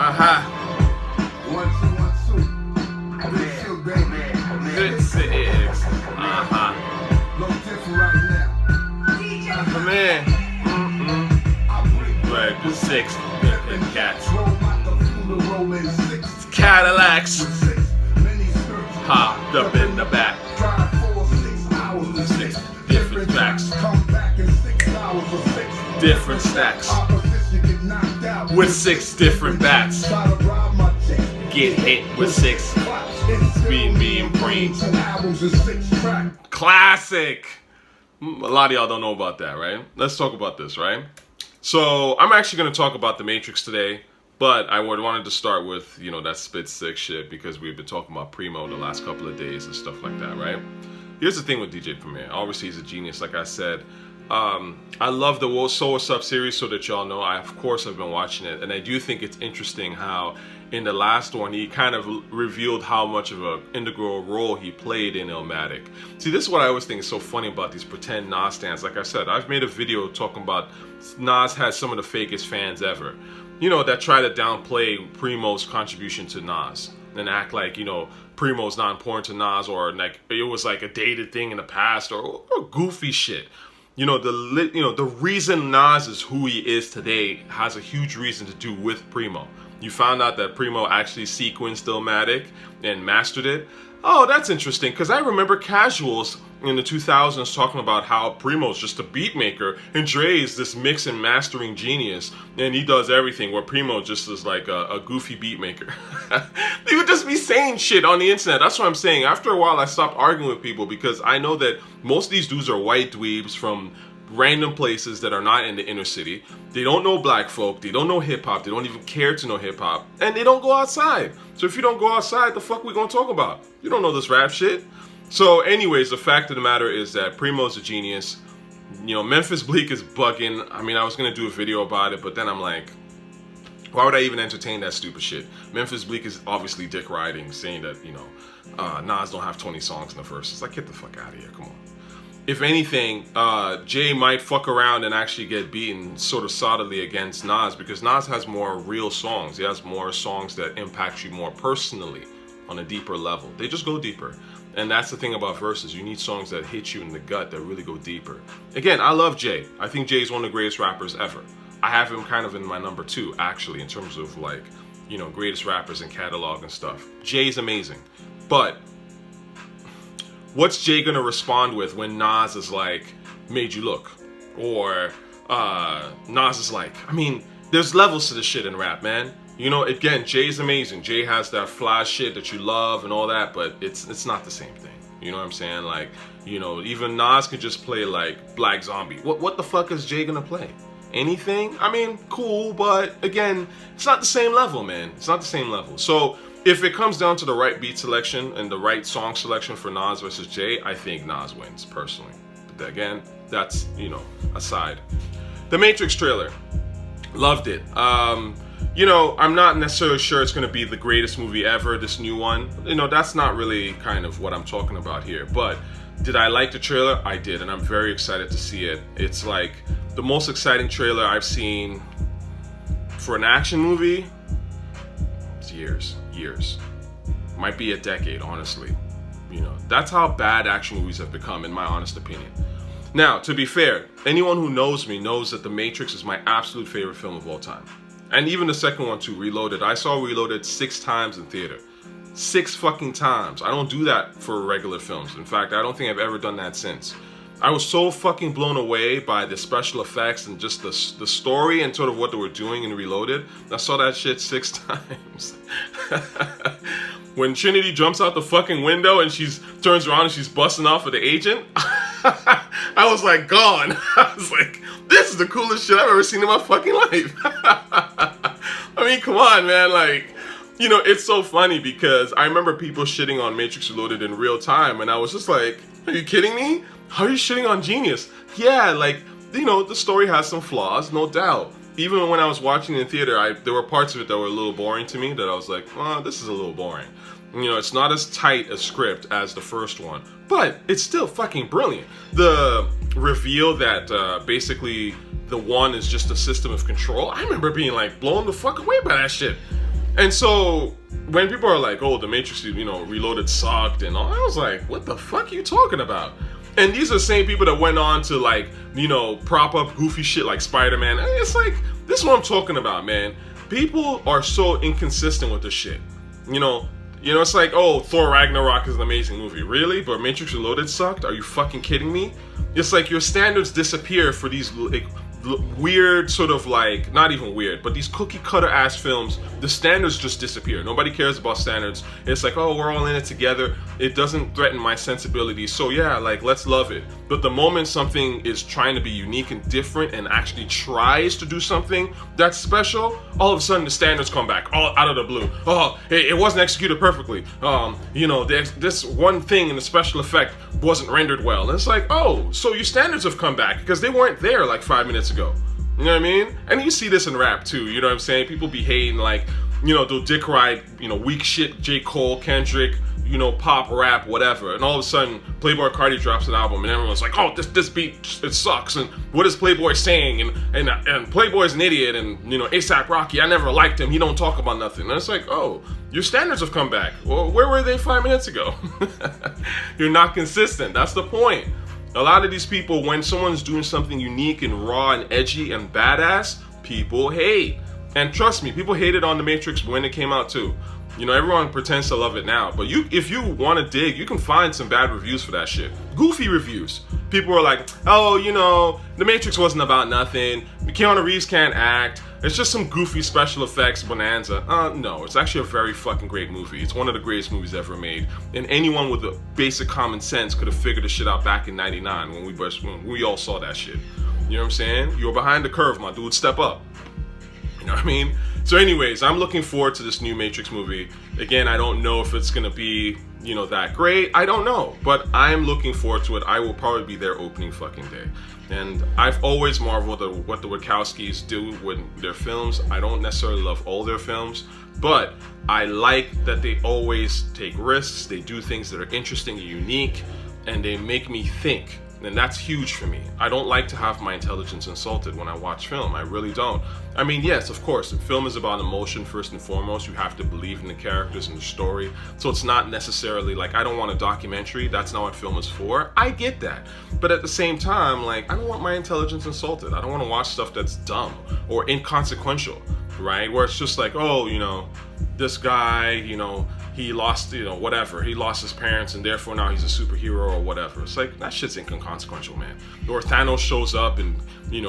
Good six. Come in. Like the six cats. Cadillacs. Hopped up in the back. 6 different tracks. Different stacks. With 6 different bats. Get hit with 6. Me and Preemo. Classic. A lot of y'all don't know about that, right? Let's talk about this, right? So I'm actually going to talk about The Matrix today, but I wanted to start with, you know, that Spit 6 shit because we've been talking about Preemo the last couple of days and stuff like that, right? Here's the thing with DJ Premier. Obviously, he's a genius, like I said. I love the Wassup series, so that y'all know. I, of course, have been watching it, and I do think it's interesting how in the last one, he kind of revealed how much of an integral role he played in Illmatic. See, this is what I always think is so funny about these pretend Nas stands. Like I said, I've made a video talking about Nas has some of the fakest fans ever. You know, that try to downplay Preemo's contribution to Nas and act like, you know, Preemo's not important to Nas, or like it was like a dated thing in the past, or goofy shit. You know, the reason Nas is who he is today has a huge reason to do with Preemo. You found out that Preemo actually sequenced Illmatic and mastered it. Oh, that's interesting, because I remember casuals in the 2000s talking about how Preemo's just a beat maker and Dre is this mix and mastering genius and he does everything, where Preemo just is like a goofy beat maker. They would just be saying shit on the internet. That's what I'm saying. After a while, I stopped arguing with people because I know that most of these dudes are white dweebs from random places that are not in the inner city. They don't know black folk, they don't know hip-hop, they don't even care to know hip-hop, and they don't go outside. So if you don't go outside, the fuck we gonna talk about? You don't know this rap shit. So anyways, the fact of the matter is that Preemo's a genius. You know, Memphis Bleek is bugging. I mean, I was gonna do a video about it, but then I'm like, why would I even entertain that stupid shit? Memphis Bleek is obviously dick riding, saying that, you know, Nas don't have 20 songs in the verse. It's like, get the fuck out of here, come on. If anything, Jay might fuck around and actually get beaten sort of solidly against Nas, because Nas has more real songs. He has more songs that impact you more personally on a deeper level. They just go deeper. And that's the thing about verses. You need songs that hit you in the gut, that really go deeper. Again, I love Jay. I think Jay's one of the greatest rappers ever. I have him kind of in my number 2, actually, in terms of, like, you know, greatest rappers and catalog and stuff. Jay's amazing. But what's Jay gonna respond with when Nas is like, made you look? Or Nas is like, I mean, there's levels to this shit in rap, man. You know, again, Jay's amazing. Jay has that fly shit that you love and all that, but it's not the same thing. You know what I'm saying? Like, you know, even Nas could just play like Black Zombie. What the fuck is Jay gonna play? Anything? I mean, cool, but again, it's not the same level, man. It's not the same level. So if it comes down to the right beat selection and the right song selection for Nas versus Jay, I think Nas wins, personally. But again, that's, you know, aside. The Matrix trailer. Loved it. You know, I'm not necessarily sure it's going to be the greatest movie ever, this new one. You know, that's not really kind of what I'm talking about here. But did I like the trailer? I did, and I'm very excited to see it. It's like the most exciting trailer I've seen for an action movie. It's years. Might be a decade, honestly. You know, that's how bad action movies have become, in my honest opinion. Now, to be fair, anyone who knows me knows that The Matrix is my absolute favorite film of all time. And even the second one too, Reloaded. I saw Reloaded 6 times in theater. 6 fucking times. I don't do that for regular films. In fact, I don't think I've ever done that since. I was so fucking blown away by the special effects and just the story and sort of what they were doing in Reloaded. I saw that shit 6 times. When Trinity jumps out the fucking window and she turns around and she's busting off of the agent, I was like, gone. I was like, this is the coolest shit I've ever seen in my fucking life. I mean, come on, man. Like, you know, it's so funny because I remember people shitting on Matrix Reloaded in real time, and I was just like, are you kidding me? How are you shitting on Genius? Yeah, like, you know, the story has some flaws, no doubt. Even when I was watching it in theater, there were parts of it that were a little boring to me, that I was like, oh, this is a little boring. You know, it's not as tight a script as the first one, but it's still fucking brilliant. The reveal that basically the one is just a system of control, I remember being like blown the fuck away by that shit. And so when people are like, "Oh, the Matrix, Reloaded sucked," and all, I was like, "What the fuck are you talking about?" And these are the same people that went on to like, prop up goofy shit like Spider-Man. It's like, this is what I'm talking about, man. People are so inconsistent with this shit. It's like, oh, Thor Ragnarok is an amazing movie. Really? But Matrix Reloaded sucked? Are you fucking kidding me? It's like your standards disappear for these like weird sort of like, not even weird, but these cookie cutter ass films. The standards just disappear. Nobody cares about standards. It's like, oh, we're all in it together. It doesn't threaten my sensibilities. So yeah, like, let's love it. But the moment something is trying to be unique and different and actually tries to do something that's special, all of a sudden the standards come back all out of the blue. Oh, it wasn't executed perfectly. This one thing in the special effect wasn't rendered well. And it's like, oh, so your standards have come back because they weren't there like 5 minutes ago. You know what I mean? And you see this in rap too, you know what I'm saying? People be hating like, they'll dick ride, weak shit, J. Cole, Kendrick, pop, rap, whatever. And all of a sudden, Playboi Carti drops an album and everyone's like, oh, this beat, it sucks. And what is Playboi saying? And Playboy's an idiot. And, A$AP Rocky, I never liked him. He don't talk about nothing. And it's like, oh, your standards have come back. Well, where were they 5 minutes ago? You're not consistent. That's the point. A lot of these people, when someone's doing something unique and raw and edgy and badass, people hate. And trust me, people hated on The Matrix when it came out too. Everyone pretends to love it now, but if you want to dig, you can find some bad reviews for that shit. Goofy reviews. People are like, oh, The Matrix wasn't about nothing. Keanu Reeves can't act. It's just some goofy special effects bonanza. No, it's actually a very fucking great movie. It's one of the greatest movies ever made. And anyone with a basic common sense could have figured the shit out back in 99 when we all saw that shit. You know what I'm saying? You're behind the curve, my dude. Step up. You know what I mean? So anyways, I'm looking forward to this new Matrix movie. Again, I don't know if it's going to be, that great. I don't know. But I'm looking forward to it. I will probably be there opening fucking day. And I've always marveled at what the Wachowskis do with their films. I don't necessarily love all their films, but I like that they always take risks. They do things that are interesting and unique, and they make me think. And that's huge for me. I don't like to have my intelligence insulted when I watch film. I really don't. I mean, yes, of course, film is about emotion first and foremost. You have to believe in the characters and the story. So it's not necessarily like, I don't want a documentary. That's not what film is for. I get that. But at the same time, like, I don't want my intelligence insulted. I don't want to watch stuff that's dumb or inconsequential, right? Where it's just like, oh, this guy, he lost, whatever. He lost his parents and therefore now he's a superhero or whatever. It's like, that shit's inconsequential, man. Or Thanos shows up and,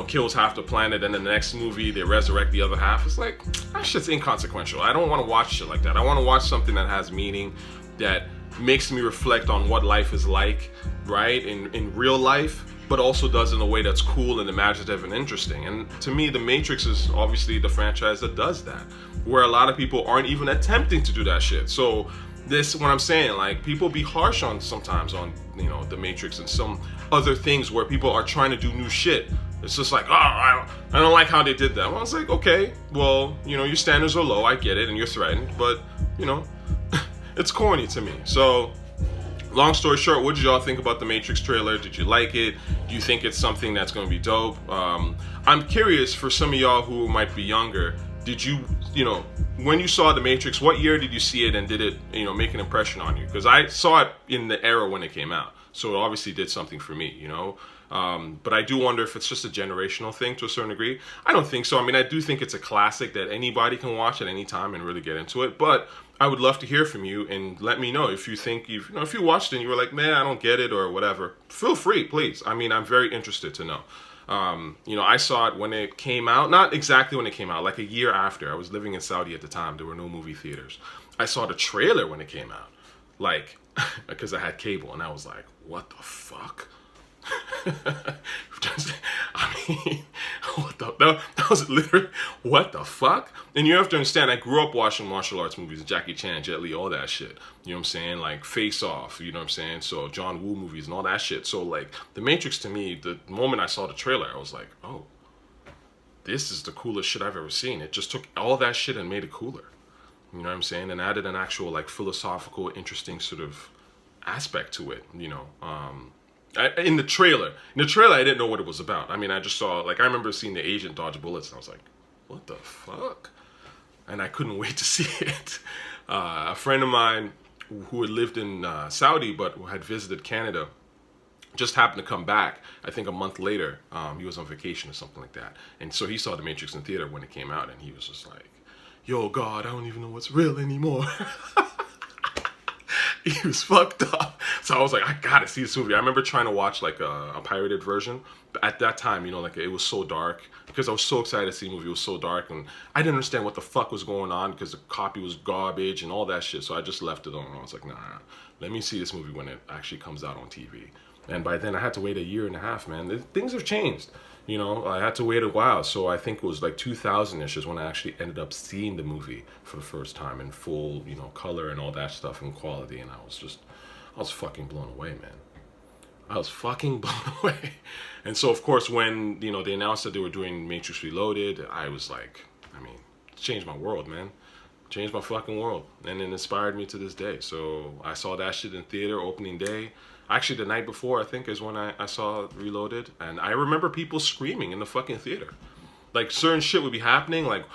kills half the planet, and in the next movie they resurrect the other half. It's like, that shit's inconsequential. I don't want to watch shit like that. I want to watch something that has meaning, that makes me reflect on what life is like, right? In real life, but also does it in a way that's cool and imaginative and interesting. And to me, The Matrix is obviously the franchise that does that, where a lot of people aren't even attempting to do that shit. So this, what I'm saying, like, people be harsh on sometimes on, The Matrix and some other things where people are trying to do new shit. It's just like, oh, I don't like how they did that. Well, I was like, okay, well, your standards are low, I get it, and you're threatened, but, it's corny to me. So, long story short, what did y'all think about the Matrix trailer? Did you like it? Do you think it's something that's going to be dope? I'm curious, for some of y'all who might be younger, did you, when you saw the Matrix, what year did you see it, and did it, make an impression on you? Because I saw it in the era when it came out, so it obviously did something for me, But I do wonder if it's just a generational thing to a certain degree. I don't think so. I mean, I do think it's a classic that anybody can watch at any time and really get into it. But I would love to hear from you and let me know if you think if you watched it and you were like, man, I don't get it or whatever. Feel free, please. I mean, I'm very interested to know. I saw it when it came out, not exactly when it came out, like a year after. I was living in Saudi at the time. There were no movie theaters. I saw the trailer when it came out, like, because I had cable, and I was like, what the fuck? I mean, that was literally, what the fuck? And you have to understand, I grew up watching martial arts movies, Jackie Chan, Jet Li, all that shit. You know what I'm saying? Like Face Off, you know what I'm saying? So John Woo movies and all that shit. So like The Matrix, to me, the moment I saw the trailer, I was like, oh, this is the coolest shit I've ever seen. It just took all that shit and made it cooler. You know what I'm saying? And added an actual like philosophical, interesting sort of aspect to it, in the trailer, I didn't know what it was about. I mean, I just saw, like, I remember seeing the agent dodge bullets, and I was like, what the fuck? and I couldn't wait to see it. A friend of mine who had lived in Saudi but had visited Canada just happened to come back, I think a month later. He was on vacation or something like that. And so he saw The Matrix in theater when it came out, and he was just like, yo, God, I don't even know what's real anymore. He was fucked up. So I was like, I gotta see this movie. I remember trying to watch like a pirated version. But at that time, you know, like it was so dark because I was so excited to see the movie. It was so dark and I didn't understand what the fuck was going on because the copy was garbage and all that shit. So I just left it on. I was like, nah, let me see this movie when it actually comes out on TV. And by then I had to wait a year and a half, man. Things have changed. You know, I had to wait a while. So I think it was like 2000-ish is when I actually ended up seeing the movie for the first time in full, you know, color and all that stuff and quality. And I was fucking blown away, man. I was fucking blown away. And so, of course, when, you know, they announced that they were doing Matrix Reloaded, I was like, I mean, it changed my world, man. Changed my fucking world. And it inspired me to this day. So I saw that shit in theater opening day. Actually, the night before, I think, is when I saw Reloaded. And I remember people screaming in the fucking theater. Like, certain shit would be happening. Like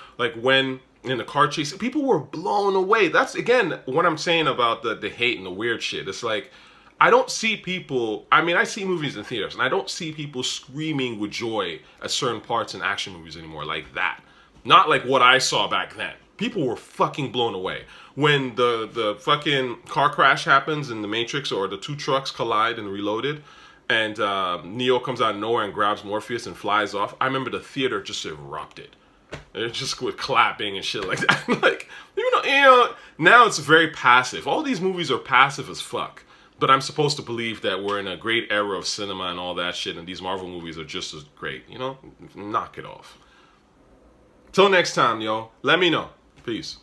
when in the car chase, people were blown away. That's, again, what I'm saying about the hate and the weird shit. It's like, I don't see people, I mean, I see movies in theaters, and I don't see people screaming with joy at certain parts in action movies anymore like that. Not like what I saw back then. People were fucking blown away. When the fucking car crash happens in The Matrix, or the two trucks collide and Reloaded, and Neo comes out of nowhere and grabs Morpheus and flies off, I remember the theater just erupted. It just with clapping and shit like that. Like, you know, now it's very passive. All these movies are passive as fuck. But I'm supposed to believe that we're in a great era of cinema and all that shit, and these Marvel movies are just as great. You know? Knock it off. Till next time, yo. Let me know. Peace.